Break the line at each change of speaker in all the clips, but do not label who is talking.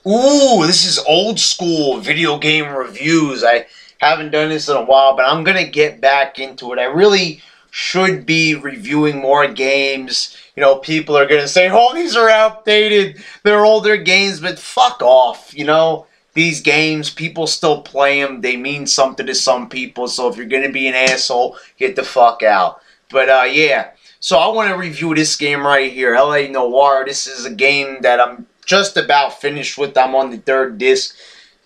Ooh, this is old school video game reviews. I haven't done this in a while, but I'm gonna get back into it. I really should be reviewing more games. You know, people are gonna say, "Oh, these are outdated. They're older games," but fuck off. You know, these games, people still play them. They mean something to some people. So if you're gonna be an asshole, get the fuck out. But yeah. So I want to review this game right here, LA Noire. This is a game that I'm just about finished with. I'm on the third disc,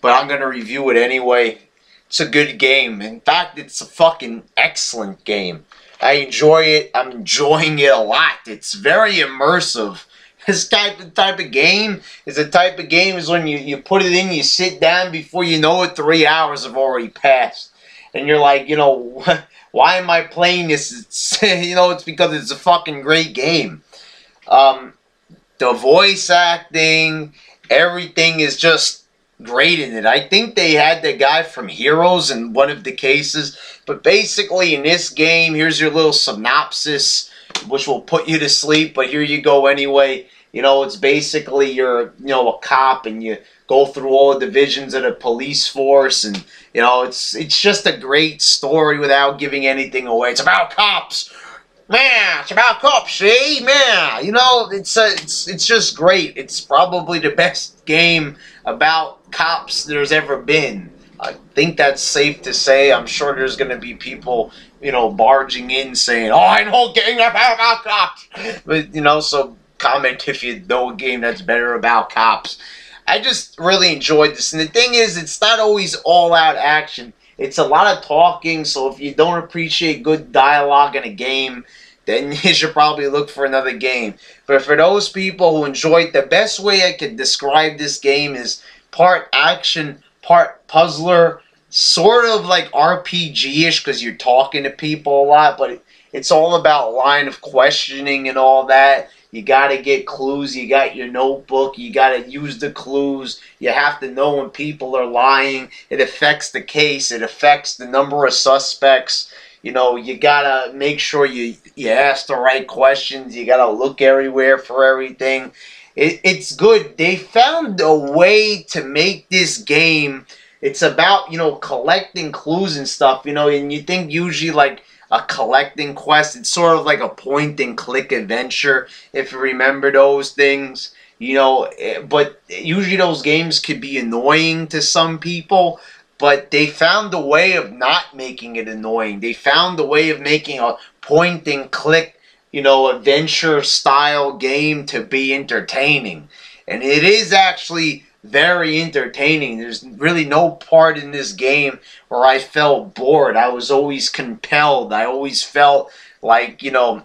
but I'm going to review it anyway. It's a good game. In fact, it's a fucking excellent game. I enjoy it. I'm enjoying it a lot. It's very immersive. This type of game is the type of game is when you put it in, you sit down, before you know it, 3 hours have already passed. And you're like, you know, why am I playing this? It's, you know, it's because it's a fucking great game. The voice acting, everything is just great in it. I think they had the guy from Heroes in one of the cases. But basically, in this game, here's your little synopsis, which will put you to sleep. But here you go anyway. You know, it's basically you're, you know, a cop, and you go through all the divisions of the police force, and you know, it's just a great story without giving anything away. It's about cops. Man, it's about cops, see? Man, you know, it's just great. It's probably the best game about cops there's ever been. I think that's safe to say. I'm sure there's going to be people, you know, barging in saying, "Oh, I know a game about cops." But, you know, so comment if you know a game that's better about cops. I just really enjoyed this. And the thing is, it's not always all-out action. It's a lot of talking, so if you don't appreciate good dialogue in a game, then you should probably look for another game. But for those people who enjoy it, the best way I could describe this game is part action, part puzzler, sort of like RPG-ish, because you're talking to people a lot, but it's all about line of questioning and all that. You got to get clues. You got your notebook. You got to use the clues. You have to know when people are lying. It affects the case. It affects the number of suspects. You know, you got to make sure you ask the right questions. You got to look everywhere for everything. It's good. They found a way to make this game. It's about, you know, collecting clues and stuff, you know, and you think usually like a collecting quest, it's sort of like a point and click adventure, if you remember those things, you know, but usually those games could be annoying to some people, but they found a way of not making it annoying. They found a way of making a point and click, you know, adventure style game to be entertaining. And it is actually very entertaining. There's really no part in this game where I felt bored. I was always compelled. I always felt like, you know,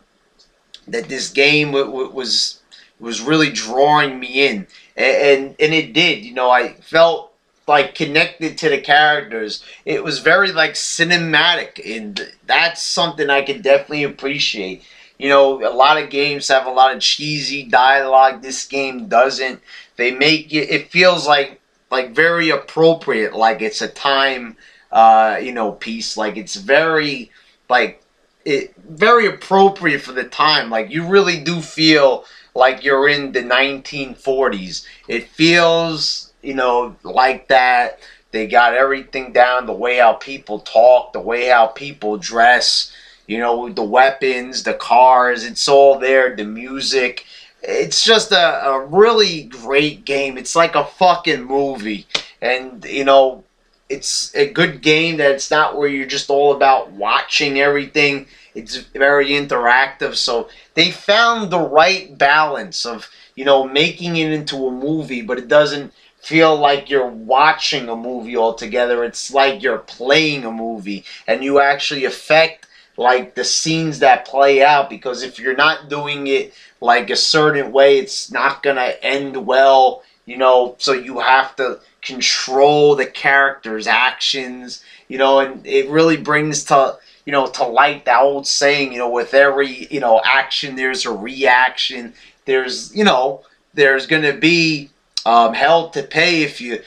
that this game was really drawing me in. And it did. You know, I felt like connected to the characters. It was very like cinematic, and that's something I can definitely appreciate. You know, a lot of games have a lot of cheesy dialogue. This game doesn't. They make it feels like very appropriate, like it's a time you know, piece. Like it's very very appropriate for the time. Like you really do feel like you're in the 1940s. It feels, you know, like that. They got everything down, the way how people talk, the way how people dress, you know, the weapons, the cars, it's all there, the music. It's just a really great game. It's like a fucking movie. And, you know, it's a good game that it's not where you're just all about watching everything. It's very interactive. So they found the right balance of, you know, making it into a movie, but it doesn't feel like you're watching a movie altogether. It's like you're playing a movie, and you actually affect like the scenes that play out, because if you're not doing it like a certain way, it's not gonna end well, you know. So you have to control the characters' actions, you know, and it really brings to, you know, to light that old saying, you know, with every, you know, action there's a reaction. There's, you know, there's gonna be hell to pay if you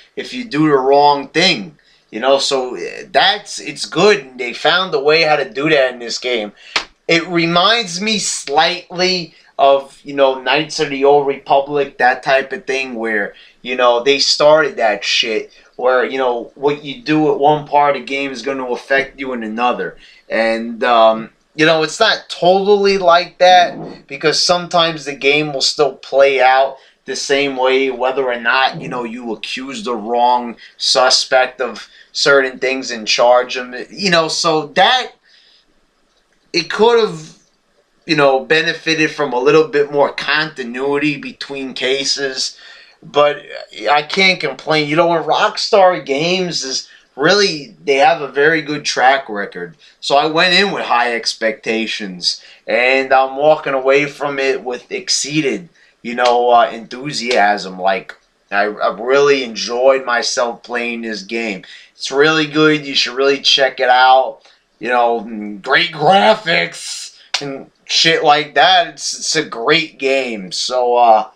do the wrong thing. You know, so it's good, and they found a way how to do that in this game. It reminds me slightly of, Knights of the Old Republic, that type of thing, where, they started that shit, where, what you do at one part of the game is going to affect you in another. And, it's not totally like that, because sometimes the game will still play out the same way, whether or not, you accuse the wrong suspect of certain things and charge them. So that, it could have, benefited from a little bit more continuity between cases. But I can't complain. When Rockstar Games is really, they have a very good track record. So I went in with high expectations, and I'm walking away from it with exceeded, enthusiasm. Like, I've really enjoyed myself playing this game. It's really good. You should really check it out. Great graphics and shit like that. It's a great game. So I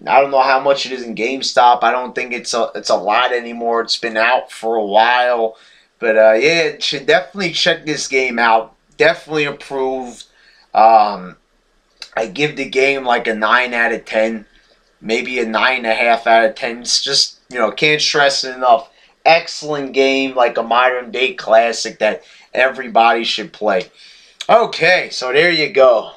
don't know how much it is in GameStop. I don't think it's a lot anymore. It's been out for a while. But yeah, you should definitely check this game out. Definitely approved. I give the game like a 9 out of 10. Maybe a 9.5 out of 10. It's just, can't stress it enough. Excellent game, like a modern day classic that everybody should play. Okay, so there you go.